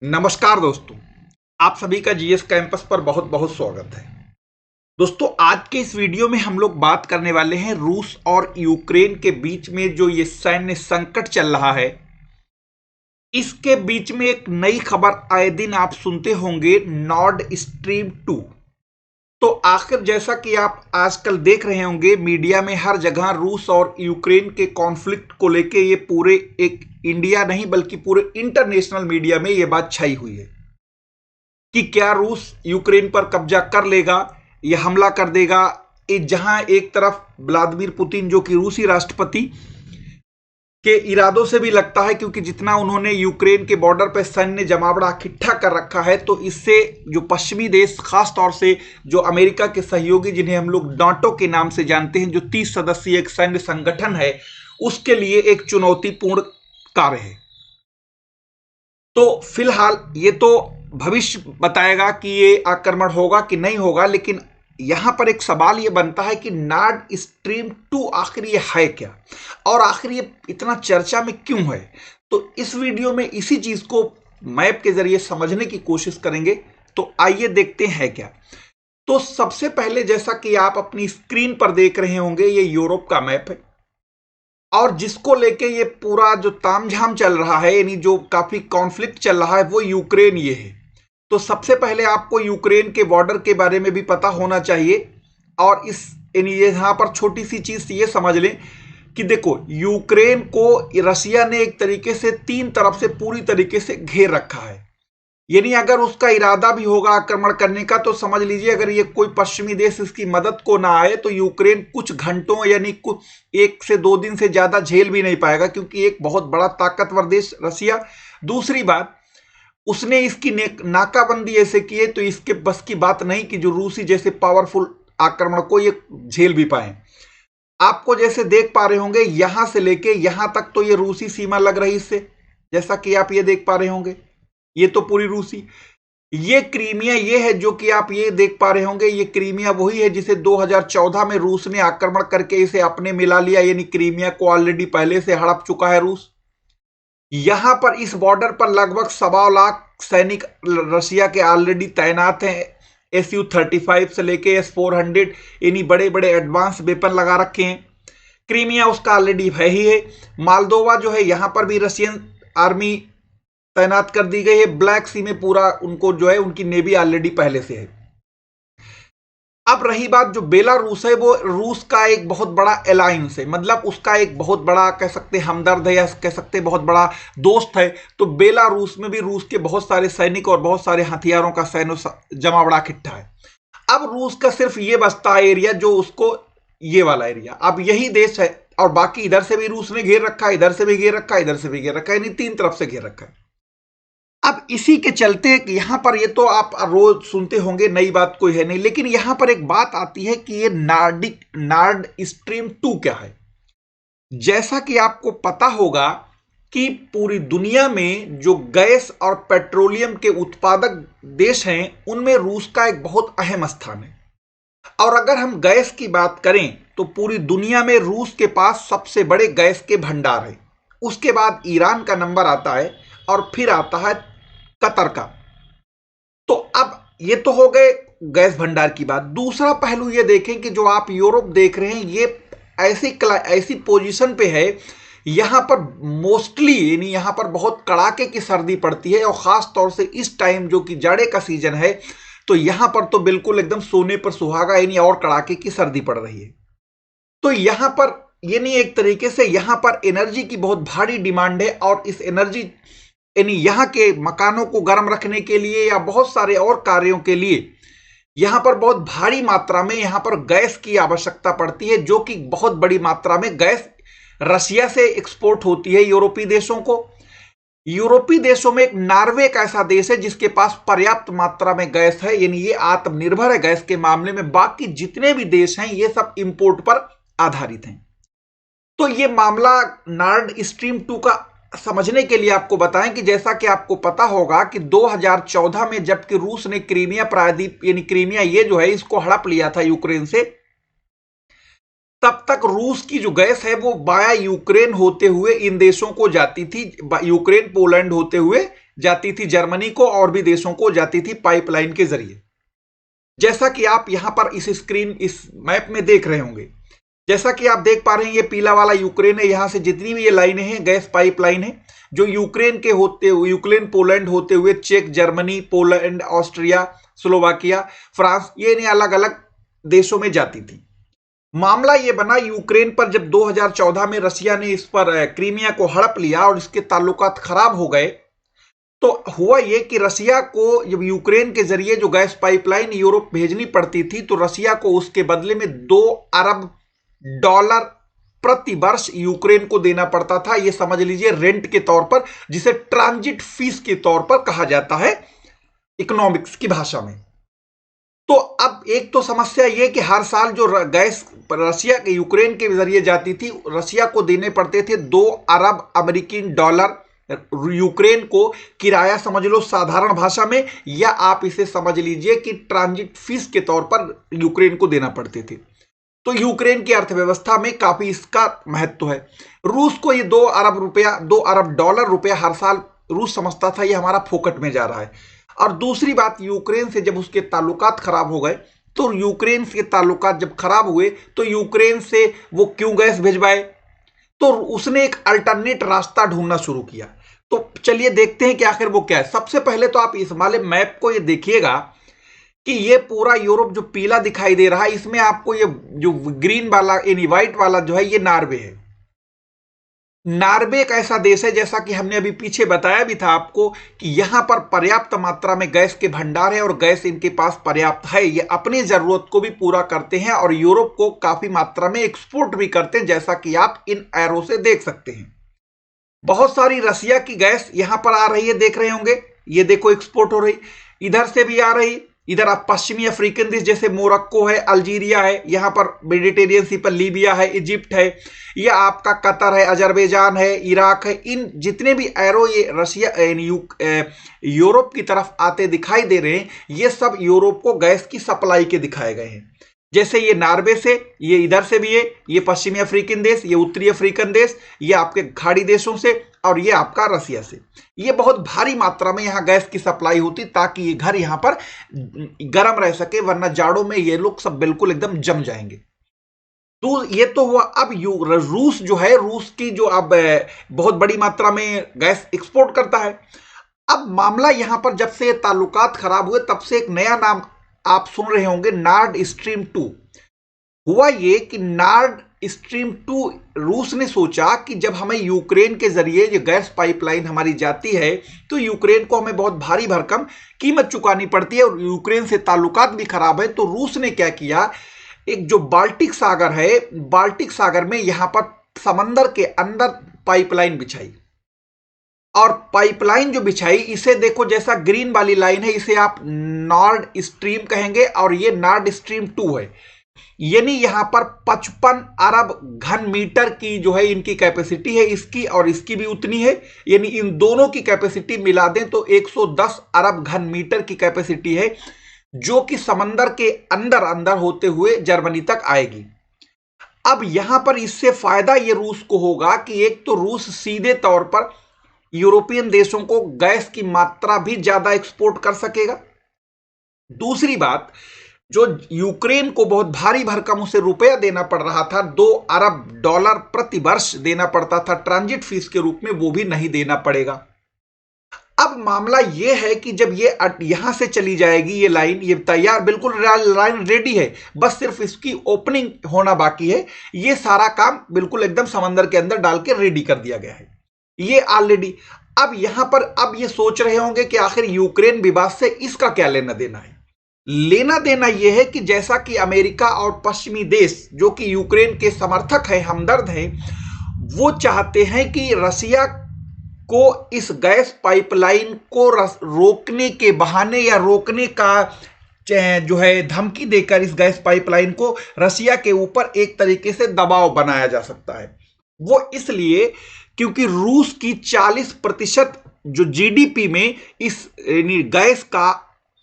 नमस्कार दोस्तों। आप सभी का जीएस कैंपस पर बहुत बहुत स्वागत है। दोस्तों, आज के इस वीडियो में हम लोग बात करने वाले हैं रूस और यूक्रेन के बीच में जो ये सैन्य संकट चल रहा है, इसके बीच में एक नई खबर आए दिन आप सुनते होंगे, नॉर्ड स्ट्रीम 2। तो आखिर जैसा कि आप आजकल देख रहे होंगे मीडिया में हर जगह रूस और यूक्रेन के कॉन्फ्लिक्ट को लेके ये पूरे एक इंडिया नहीं बल्कि पूरे इंटरनेशनल मीडिया में ये बात छाई हुई है कि क्या रूस यूक्रेन पर कब्जा कर लेगा या हमला कर देगा। जहां एक तरफ व्लादिमीर पुतिन जो कि रूसी राष्ट्रपति के इरादों से भी लगता है, क्योंकि जितना उन्होंने यूक्रेन के बॉर्डर पर सैन्य जमावड़ा इकट्ठा कर रखा है, तो इससे जो पश्चिमी देश, खास तौर से जो अमेरिका के सहयोगी जिन्हें हम लोग नाटो के नाम से जानते हैं, जो 30 सदस्यीय एक सैन्य संगठन है, उसके लिए एक चुनौतीपूर्ण कार्य है। तो फिलहाल ये तो भविष्य बताएगा कि ये आक्रमण होगा कि नहीं होगा, लेकिन यहां पर एक सवाल ये बनता है कि नॉर्ड स्ट्रीम 2 आखिर ये है क्या और आखिर ये इतना चर्चा में क्यों है। तो इस वीडियो में इसी चीज को मैप के जरिए समझने की कोशिश करेंगे। तो आइए देखते हैं क्या। तो सबसे पहले, जैसा कि आप अपनी स्क्रीन पर देख रहे होंगे, ये यूरोप का मैप है और जिसको लेके ये पूरा जो तामझाम चल रहा है, यानी जो काफी कॉन्फ्लिक्ट चल रहा है, वो यूक्रेन ये है। तो सबसे पहले आपको यूक्रेन के बॉर्डर के बारे में भी पता होना चाहिए। और इस यहां पर छोटी सी चीज ये समझ लें कि देखो, यूक्रेन को रसिया ने एक तरीके से 3 तरफ से पूरी तरीके से घेर रखा है। यानी अगर उसका इरादा भी होगा आक्रमण करने का, तो समझ लीजिए अगर ये कोई पश्चिमी देश इसकी मदद को ना आए तो यूक्रेन कुछ घंटों यानी कुछ 1 से 2 दिन से ज्यादा झेल भी नहीं पाएगा, क्योंकि एक बहुत बड़ा ताकतवर देश रसिया। दूसरी बात, उसने इसकी नाकाबंदी ऐसे की है तो इसके बस की बात नहीं कि जो रूसी जैसे पावरफुल आक्रमण को ये झेल भी पाए। आपको जैसे देख पा रहे होंगे, यहां से लेके यहां तक तो ये रूसी सीमा लग रही इससे, जैसा कि आप ये देख पा रहे होंगे, ये तो पूरी रूसी। ये क्रीमिया ये है जो कि आप ये देख पा रहे होंगे, ये क्रीमिया वही है जिसे 2014 में रूस ने आक्रमण करके इसे अपने मिला लिया, यानी क्रीमिया को ऑलरेडी पहले से हड़प चुका है रूस। यहां पर इस बॉर्डर पर लगभग 1.25 लाख सैनिक रशिया के ऑलरेडी तैनात हैं। Su-35 से लेके S-400 यानी बड़े बड़े एडवांस वेपन लगा रखे हैं। क्रीमिया उसका ऑलरेडी है ही है। मालदोवा जो है, यहां पर भी रशियन आर्मी तैनात कर दी गई है। ब्लैक सी में पूरा उनको जो है उनकी नेवी ऑलरेडी पहले से है। अब रही बात, जो बेलारूस है वो रूस का एक बहुत बड़ा अलायंस है, मतलब उसका एक बहुत बड़ा कह सकते हमदर्द है या कह सकते बहुत बड़ा दोस्त है। तो बेलारूस में भी रूस के बहुत सारे सैनिक और बहुत सारे हथियारों का सैन्य जमावड़ा इकट्ठा है। अब रूस का सिर्फ ये बचता है एरिया, जो उसको ये वाला एरिया, अब यही देश है। और बाकी इधर से भी रूस ने घेर रखा है, इधर से भी घेर रखा है, इधर से भी घेर रखा है, यानी 3 तरफ से घेर रखा है। अब इसी के चलते यहां पर, ये तो आप रोज सुनते होंगे, नई बात कोई है नहीं, लेकिन यहां पर एक बात आती है कि ये नॉर्ड स्ट्रीम 2 क्या है। जैसा कि आपको पता होगा कि पूरी दुनिया में जो गैस और पेट्रोलियम के उत्पादक देश हैं, उनमें रूस का एक बहुत अहम स्थान है। और अगर हम गैस की बात करें तो पूरी दुनिया में रूस के पास सबसे बड़े गैस के भंडार है। उसके बाद ईरान का नंबर आता है और फिर आता है कतर का। तो अब ये तो हो गए गैस भंडार की बात। दूसरा पहलू ये देखें कि जो आप यूरोप देख रहे हैं, ये ऐसी पोजीशन पे है, यहां पर मोस्टली यानी यहां पर बहुत कड़ाके की सर्दी पड़ती है, और खास तौर से इस टाइम जो कि जाड़े का सीजन है, तो यहां पर तो बिल्कुल एकदम सोने पर सुहागा, यानी और कड़ाके की सर्दी पड़ रही है। तो यहां पर ये नहीं, एक तरीके से यहां पर एनर्जी की बहुत भारी डिमांड है, और इस एनर्जी यानी यहां के मकानों को गर्म रखने के लिए या बहुत सारे और कार्यों के लिए यहां पर बहुत भारी मात्रा में यहां पर गैस की आवश्यकता पड़ती है, जो कि बहुत बड़ी मात्रा में गैस रशिया से एक्सपोर्ट होती है यूरोपीय देशों को। यूरोपीय देशों में एक नॉर्वे एक ऐसा देश है जिसके पास पर्याप्त मात्रा में गैस है, यानी ये आत्मनिर्भर है गैस के मामले में। बाकी जितने भी देश हैं ये सब इंपोर्ट पर आधारित हैं। तो ये मामला नॉर्ड स्ट्रीम 2 का समझने के लिए आपको बताएं कि जैसा कि आपको पता होगा कि 2014 में जबकि रूस ने क्रीमिया प्रायद्वीप यानी क्रीमिया ये जो है इसको हड़प लिया था यूक्रेन से, तब तक रूस की जो गैस है वो बाया यूक्रेन होते हुए इन देशों को जाती थी, यूक्रेन पोलैंड होते हुए जाती थी जर्मनी को और भी देशों को जाती थी पाइपलाइन के जरिए। जैसा कि आप यहां पर इस मैप में देख रहे होंगे, जैसा कि आप देख पा रहे हैं ये पीला वाला यूक्रेन है। यहां से जितनी भी ये लाइनें हैं गैस पाइपलाइन है जो यूक्रेन के होते हुए, यूक्रेन पोलैंड होते हुए चेक, Germany, Poland, Austria, Slovakia, France, ये इन्हें अलग अलग देशों में जाती थी। मामला ये बना यूक्रेन पर जब 2014 में रसिया ने इस पर क्रीमिया को हड़प लिया और इसके ताल्लुकात खराब हो गए, तो हुआ ये कि रसिया को जब यूक्रेन के जरिए जो गैस पाइपलाइन यूरोप भेजनी पड़ती थी तो रसिया को उसके बदले में $2 अरब प्रति वर्ष यूक्रेन को देना पड़ता था। यह समझ लीजिए रेंट के तौर पर, जिसे ट्रांजिट फीस के तौर पर कहा जाता है इकोनॉमिक्स की भाषा में। तो अब एक तो समस्या यह कि हर साल जो गैस रसिया के यूक्रेन के जरिए जाती थी, रसिया को देने पड़ते थे $2 अरब यूक्रेन को किराया समझ लो साधारण भाषा में, या आप इसे समझ लीजिए कि ट्रांजिट फीस के तौर पर यूक्रेन को देना पड़ते थे। तो यूक्रेन की अर्थव्यवस्था में काफी इसका महत्व है। रूस को ये $2 अरब हर साल रूस समझता था ये हमारा फोकट में जा रहा है। और दूसरी बात, यूक्रेन से जब उसके ताल्लुकात खराब हो गए, तो यूक्रेन के ताल्लुकात जब खराब हुए तो यूक्रेन से वो क्यों गैस भिजवाए, तो उसने एक अल्टरनेट रास्ता ढूंढना शुरू किया। तो चलिए देखते हैं कि आखिर वो क्या है। सबसे पहले तो आप इस वाले मैप को ये देखिएगा कि ये पूरा यूरोप जो पीला दिखाई दे रहा है, इसमें आपको ये जो ग्रीन वाला यानी व्हाइट वाला जो है ये नॉर्वे है। नॉर्वे एक ऐसा देश है, जैसा कि हमने अभी पीछे बताया भी था आपको, कि यहां पर पर्याप्त मात्रा में गैस के भंडार है और गैस इनके पास पर्याप्त है। ये अपनी जरूरत को भी पूरा करते हैं और यूरोप को काफी मात्रा में एक्सपोर्ट भी करते हैं, जैसा कि आप इन एरो से देख सकते हैं। बहुत सारी रसिया की गैस यहां पर आ रही है, देख रहे होंगे, ये देखो एक्सपोर्ट हो रही, इधर से भी आ रही। इधर आप पश्चिमी अफ्रीकन देश जैसे मोरक्को है, अल्जीरिया है, यहां पर मेडिटेरियन सी पर लीबिया है, इजिप्ट है, या आपका कतर है, अजरबैजान है, इराक है। इन जितने भी एरो ये रसिया यूरोप की तरफ आते दिखाई दे रहे हैं, ये सब यूरोप को गैस की सप्लाई के दिखाए गए हैं। जैसे ये नॉर्वे से, ये इधर से भी है, ये पश्चिमी अफ्रीकन देश, ये उत्तरी अफ्रीकन देश, ये आपके खाड़ी देशों से, और ये आपका रसिया से। ये बहुत भारी मात्रा में यहां गैस की सप्लाई होती ताकि ये घर यहां पर गर्म रह सके, वरना जाड़ों में ये लोग सब बिल्कुल एकदम जम जाएंगे। तो ये तो हुआ। अब रूस जो है, रूस की जो अब बहुत बड़ी मात्रा में गैस एक्सपोर्ट करता है। अब मामला यहां पर जब से ताल्लुकात खराब हुए तब से एक नया नाम आप सुन रहे होंगे, नॉर्ड स्ट्रीम 2। हुआ ये कि नॉर्ड स्ट्रीम 2 रूस ने सोचा कि जब हमें यूक्रेन के जरिए ये गैस पाइपलाइन हमारी जाती है तो यूक्रेन को हमें बहुत भारी भरकम कीमत चुकानी पड़ती है और यूक्रेन से ताल्लुकात भी खराब है। तो रूस ने क्या किया, एक जो बाल्टिक सागर है, बाल्टिक सागर में यहां पर समंदर के अंदर पाइपलाइन बिछाई। और पाइपलाइन जो बिछाई, इसे देखो, जैसा ग्रीन वाली लाइन है इसे आप नॉर्ड स्ट्रीम कहेंगे और ये नॉर्ड स्ट्रीम 2 है। यानी यहां पर 55 अरब घन मीटर की जो है इनकी कैपेसिटी है, इसकी और इसकी भी उतनी है। यानी इन दोनों की कैपेसिटी मिला दें तो 110 अरब घन मीटर की कैपेसिटी है, जो कि समंदर के अंदर अंदर होते हुए जर्मनी तक आएगी। अब यहां पर इससे फायदा ये रूस को होगा कि एक तो रूस सीधे तौर पर यूरोपियन देशों को गैस की मात्रा भी ज्यादा एक्सपोर्ट कर सकेगा। दूसरी बात, जो यूक्रेन को बहुत भारी भरकम उसे रुपया देना पड़ रहा था, $2 अरब प्रति वर्ष देना पड़ता था ट्रांजिट फीस के रूप में, वो भी नहीं देना पड़ेगा। अब मामला यह है कि जब ये यहां से चली जाएगी ये लाइन, ये तैयार बिल्कुल लाइन रेडी है, बस सिर्फ इसकी ओपनिंग होना बाकी है। ये सारा काम बिल्कुल एकदम समंदर के अंदर डाल के रेडी कर दिया गया है ये ऑलरेडी। अब यहां पर अब ये सोच रहे होंगे कि आखिर यूक्रेन विवाद से इसका क्या लेना देना है। लेना देना यह है कि जैसा कि अमेरिका और पश्चिमी देश जो कि यूक्रेन के समर्थक हैं, हमदर्द हैं, वो चाहते हैं कि रसिया को इस गैस पाइपलाइन को रोकने के बहाने या रोकने का जो है धमकी देकर इस गैस पाइपलाइन को रसिया के ऊपर एक तरीके से दबाव बनाया जा सकता है। वो इसलिए क्योंकि रूस की 40% जो जीडीपी में इस गैस का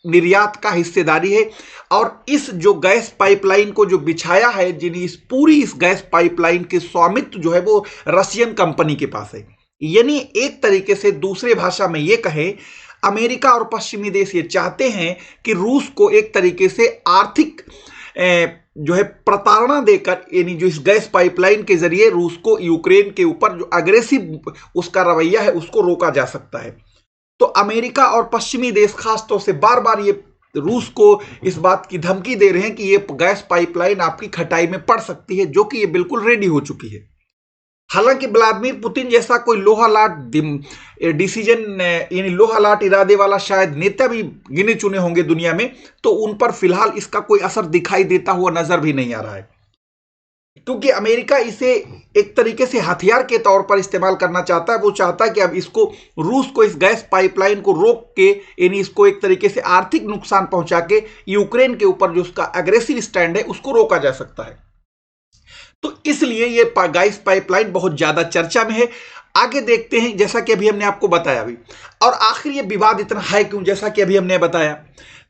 निर्यात का हिस्सेदारी है, और इस जो गैस पाइपलाइन को जो बिछाया है, इस गैस पाइपलाइन के स्वामित्व जो है वो रशियन कंपनी के पास है। यानी एक तरीके से दूसरे भाषा में यह कहे, अमेरिका और पश्चिमी देश ये चाहते हैं कि रूस को एक तरीके से आर्थिक जो है प्रताड़ना देकर, यानी जो इस गैस पाइपलाइन के जरिए रूस को यूक्रेन के ऊपर जो अग्रेसिव उसका रवैया है उसको रोका जा सकता है। तो अमेरिका और पश्चिमी देश खासतौर से बार बार ये रूस को इस बात की धमकी दे रहे हैं कि ये गैस पाइपलाइन आपकी खटाई में पड़ सकती है, जो कि ये बिल्कुल रेडी हो चुकी है। हालांकि व्लादिमीर पुतिन जैसा कोई लोहालाट डिसीजन, यानी लोहालाट इरादे वाला शायद नेता भी गिने चुने होंगे दुनिया में, तो उन पर फिलहाल इसका कोई असर दिखाई देता हुआ नजर भी नहीं आ रहा है, क्योंकि अमेरिका इसे एक तरीके से हथियार के तौर पर इस्तेमाल करना चाहता है। वो चाहता है कि अब इसको, रूस को इस गैस पाइपलाइन को रोक के, यानी इसको एक तरीके से आर्थिक नुकसान पहुंचा के यूक्रेन के ऊपर जो उसका अग्रेसिव स्टैंड है उसको रोका जा सकता है। तो इसलिए ये गैस पाइपलाइन बहुत ज्यादा चर्चा में है। आगे देखते हैं, जैसा कि अभी हमने आपको बताया अभी। और आखिर ये विवाद इतना है क्यों, जैसा कि अभी हमने बताया,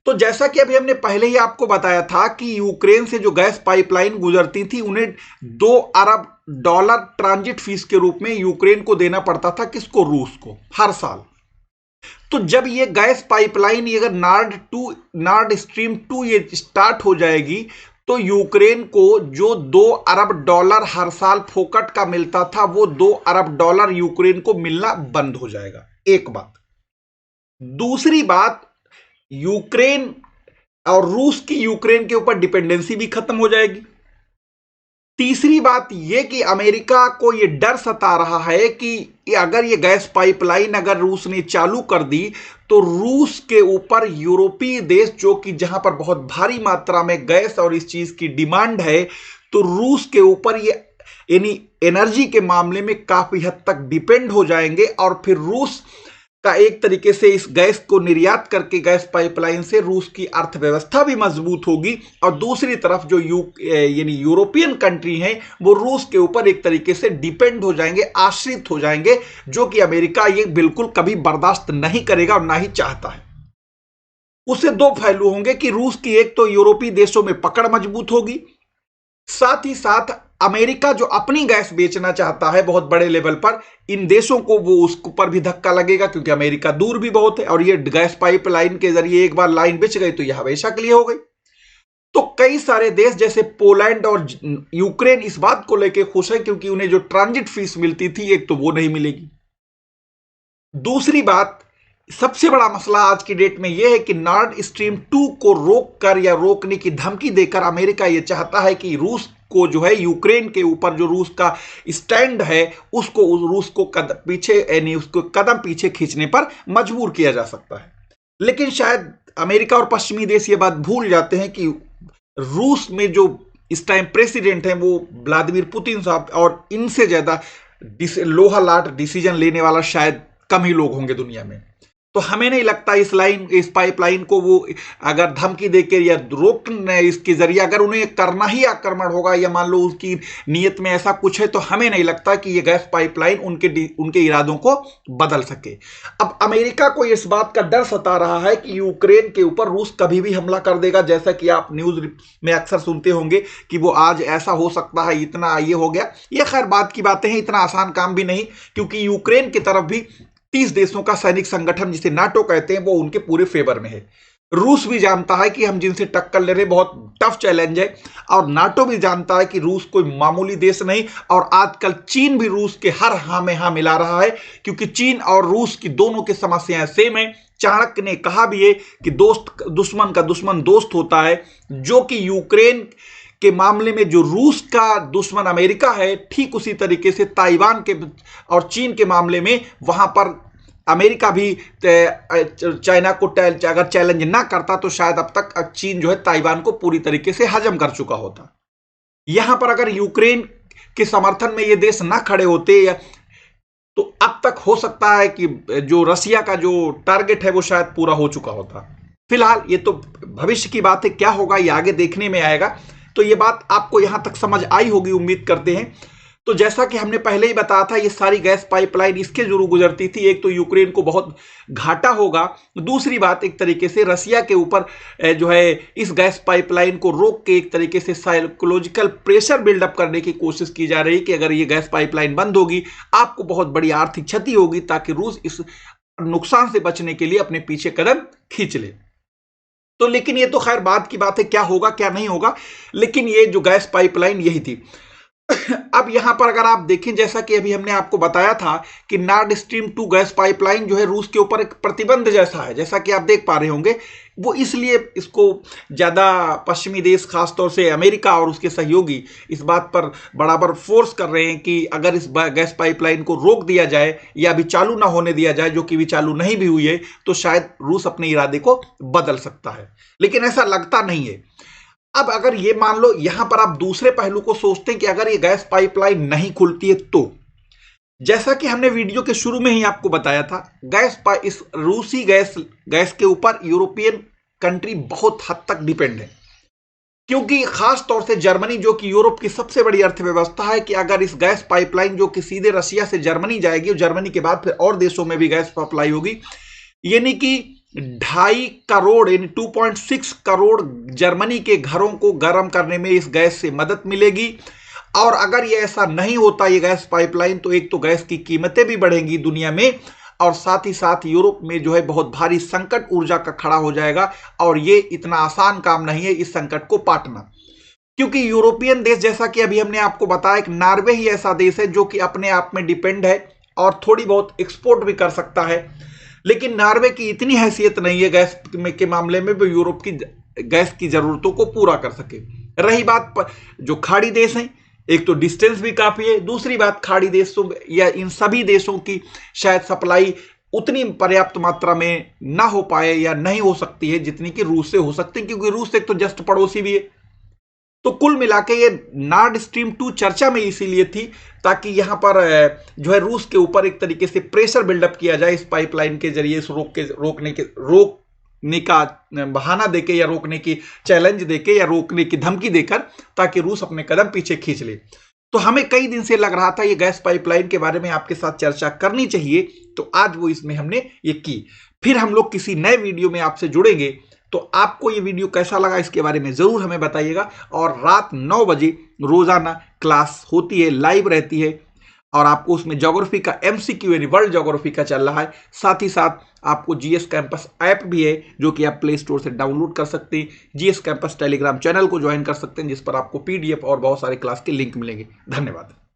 तो जैसा कि अभी हमने पहले ही आपको बताया था कि यूक्रेन से जो गैस पाइपलाइन गुजरती थी उन्हें $2 अरब ट्रांजिट फीस के रूप में यूक्रेन को देना पड़ता था। किसको? रूस को, हर साल। तो जब ये गैस पाइपलाइन अगर नॉर्ड स्ट्रीम 2 ये स्टार्ट हो जाएगी, तो यूक्रेन को जो $2 अरब हर साल फोकट का मिलता था, वो $2 अरब यूक्रेन को मिलना बंद हो जाएगा। एक बात। दूसरी बात, यूक्रेन और रूस की यूक्रेन के ऊपर डिपेंडेंसी भी खत्म हो जाएगी। तीसरी बात यह कि अमेरिका को यह डर सता रहा है कि अगर ये गैस पाइपलाइन अगर रूस ने चालू कर दी, तो रूस के ऊपर यूरोपीय देश, जो कि जहां पर बहुत भारी मात्रा में गैस और इस चीज की डिमांड है, तो रूस के ऊपर ये यानी एनर्जी के मामले में काफी हद तक डिपेंड हो जाएंगे। और फिर रूस का एक तरीके से इस गैस को निर्यात करके गैस पाइपलाइन से रूस की अर्थव्यवस्था भी मजबूत होगी। और दूसरी तरफ जो यानी यूरोपियन कंट्री हैं, वो रूस के ऊपर एक तरीके से डिपेंड हो जाएंगे, आश्रित हो जाएंगे, जो कि अमेरिका ये बिल्कुल कभी बर्दाश्त नहीं करेगा और ना ही चाहता है। उससे दो पहलू होंगे कि रूस की एक तो यूरोपीय देशों में पकड़ मजबूत होगी, साथ ही साथ अमेरिका जो अपनी गैस बेचना चाहता है बहुत बड़े लेवल पर, इन देशों को वो उसके ऊपर भी धक्का लगेगा, क्योंकि अमेरिका दूर भी बहुत है और ये गैस पाइपलाइन के जरिए एक बार लाइन बिछ गई तो यह हमेशा के लिए हो गई। तो कई सारे देश जैसे पोलैंड और यूक्रेन इस बात को लेकर खुश है, क्योंकि उन्हें जो ट्रांजिट फीस मिलती थी एक तो वो नहीं मिलेगी। दूसरी बात, सबसे बड़ा मसला आज की डेट में यह है कि नॉर्ड स्ट्रीम 2 को रोककर या रोकने की धमकी देकर अमेरिका यह चाहता है कि रूस को जो है यूक्रेन के ऊपर जो रूस का स्टैंड है उसको रूस को कदम पीछे खींचने पर मजबूर किया जा सकता है। लेकिन शायद अमेरिका और पश्चिमी देश ये बात भूल जाते हैं कि रूस में जो इस टाइम प्रेसिडेंट हैं वो व्लादिमीर पुतिन साहब, और इनसे ज्यादा लोहालाट डिसीजन लेने वाला शायद कम ही लोग होंगे दुनिया में। तो हमें नहीं लगता इस पाइपलाइन को वो अगर धमकी देकर या रोकने इसके जरिए अगर उन्हें करना ही आक्रमण होगा, या मान लो उसकी नीयत में ऐसा कुछ है, तो हमें नहीं लगता कि ये गैस पाइपलाइन उनके इरादों को बदल सके। अब अमेरिका को इस बात का डर सता रहा है कि यूक्रेन के ऊपर रूस कभी भी हमला कर देगा, जैसा कि आप न्यूज में अक्सर सुनते होंगे कि वो आज ऐसा हो सकता है, इतना ये हो गया। ये खैर बात की बातें हैं, इतना आसान काम भी नहीं, क्योंकि यूक्रेन की तरफ भी 30 देशों का सैनिक संगठन जिसे नाटो कहते हैं वो उनके पूरे फेवर में है। रूस भी जानता है कि हम जिनसे टक्कर ले रहे हैं बहुत टफ चैलेंज है, और नाटो भी जानता है कि रूस कोई मामूली देश नहीं। और आजकल चीन भी रूस के हर हाँ में हाँ मिला रहा है, क्योंकि चीन और रूस की दोनों की समस्याएं सेम है। चाणक्य ने कहा भी है कि दुश्मन का दुश्मन दोस्त होता है, जो कि यूक्रेन के मामले में जो रूस का दुश्मन अमेरिका है, ठीक उसी तरीके से ताइवान के और चीन के मामले में वहां पर अमेरिका भी चाइना को अगर चैलेंज ना करता तो शायद अब तक चीन जो है ताइवान को पूरी तरीके से हजम कर चुका होता। यहां पर अगर यूक्रेन के समर्थन में ये देश ना खड़े होते तो अब तक हो सकता है कि जो रसिया का जो टारगेट है वो शायद पूरा हो चुका होता। फिलहाल ये तो भविष्य की बात है, क्या होगा ये आगे देखने में आएगा। तो ये बात आपको यहां तक समझ आई होगी, उम्मीद करते हैं। तो जैसा कि हमने पहले ही बताया था, ये सारी गैस पाइपलाइन इसके जरूर गुजरती थी। एक तो यूक्रेन को बहुत घाटा होगा, दूसरी बात एक तरीके से रसिया के ऊपर जो है इस गैस पाइपलाइन को रोक के एक तरीके से साइकोलॉजिकल प्रेशर बिल्डअप करने की कोशिश की जा रही कि अगर ये गैस पाइपलाइन बंद होगी आपको बहुत बड़ी आर्थिक क्षति होगी, ताकि रूस इस नुकसान से बचने के लिए अपने पीछे कदम खींच ले। तो लेकिन ये तो खैर बाद की बात है, क्या होगा क्या नहीं होगा, लेकिन ये जो गैस पाइपलाइन यही थी। अब यहां पर अगर आप देखें, जैसा कि अभी हमने आपको बताया था कि नॉर्ड स्ट्रीम 2 गैस पाइपलाइन जो है रूस के ऊपर एक प्रतिबंध जैसा है, जैसा कि आप देख पा रहे होंगे। वो इसलिए इसको ज्यादा पश्चिमी देश, खासतौर से अमेरिका और उसके सहयोगी, इस बात पर बराबर फोर्स कर रहे हैं कि अगर इस गैस पाइपलाइन को रोक दिया जाए या अभी चालू ना होने दिया जाए, जो कि अभी चालू नहीं भी हुई है, तो शायद रूस अपने इरादे को बदल सकता है, लेकिन ऐसा लगता नहीं है। अब अगर ये मान लो, यहां पर आप दूसरे पहलू को सोचते हैं कि अगर ये गैस पाइपलाइन नहीं खुलती है, तो जैसा कि हमने वीडियो के शुरू में ही आपको बताया था, इस रूसी गैस के ऊपर यूरोपियन कंट्री बहुत हद तक डिपेंड है, क्योंकि खास तौर से जर्मनी, जो कि यूरोप की सबसे बड़ी अर्थव्यवस्था है, कि अगर इस गैस पाइपलाइन जो कि सीधे रशिया से जर्मनी जाएगी और जर्मनी के बाद फिर और देशों में भी गैस सप्लाई होगी, यानी कि 2.5 करोड़ यानी 2.6 करोड़ जर्मनी के घरों को गर्म करने में इस गैस से मदद मिलेगी। और अगर ये ऐसा नहीं होता ये गैस पाइपलाइन, तो एक तो गैस की कीमतें भी बढ़ेंगी दुनिया में, और साथ ही साथ यूरोप में जो है बहुत भारी संकट ऊर्जा का खड़ा हो जाएगा। और ये इतना आसान काम नहीं है इस संकट को पाटना, क्योंकि यूरोपियन देश, जैसा कि अभी हमने आपको बताया, एक नॉर्वे ही ऐसा देश है जो कि अपने आप में डिपेंड है और थोड़ी बहुत एक्सपोर्ट भी कर सकता है, लेकिन नॉर्वे की इतनी हैसियत नहीं है गैस के मामले में भी यूरोप की गैस की जरूरतों को पूरा कर सके। रही बात जो खाड़ी देश हैं, एक तो डिस्टेंस भी काफी है, दूसरी बात खाड़ी देशों या इन सभी देशों की शायद सप्लाई उतनी पर्याप्त मात्रा में ना हो पाए या नहीं हो सकती है जितनी कि रूस से हो सकती है, क्योंकि रूस एक तो जस्ट पड़ोसी भी है। तो कुल मिला के ये नॉर्ड स्ट्रीम 2 चर्चा में इसीलिए थी ताकि यहां पर जो है रूस के ऊपर एक तरीके से प्रेशर बिल्डअप किया जाए इस पाइपलाइन के जरिए, इस रोकने का बहाना देके या रोकने की चैलेंज देके या रोकने की धमकी देकर, ताकि रूस अपने कदम पीछे खींच ले। तो हमें कई दिन से लग रहा था ये गैस पाइपलाइन के बारे में आपके साथ चर्चा करनी चाहिए, तो आज वो इसमें हमने ये की। फिर हम लोग किसी नए वीडियो में आपसे जुड़ेंगे। तो आपको ये वीडियो कैसा लगा इसके बारे में जरूर हमें बताइएगा। और रात 9 बजे रोजाना क्लास होती है, लाइव रहती है, और आपको उसमें ज्योग्राफी का MCQ यानी वर्ल्ड ज्योग्राफी का चल रहा है। साथ ही साथ आपको GS कैंपस ऐप भी है जो कि आप प्ले स्टोर से डाउनलोड कर सकते हैं। GS कैंपस टेलीग्राम चैनल को ज्वाइन कर सकते हैं, जिस पर आपको PDF और बहुत सारे क्लास के लिंक मिलेंगे। धन्यवाद।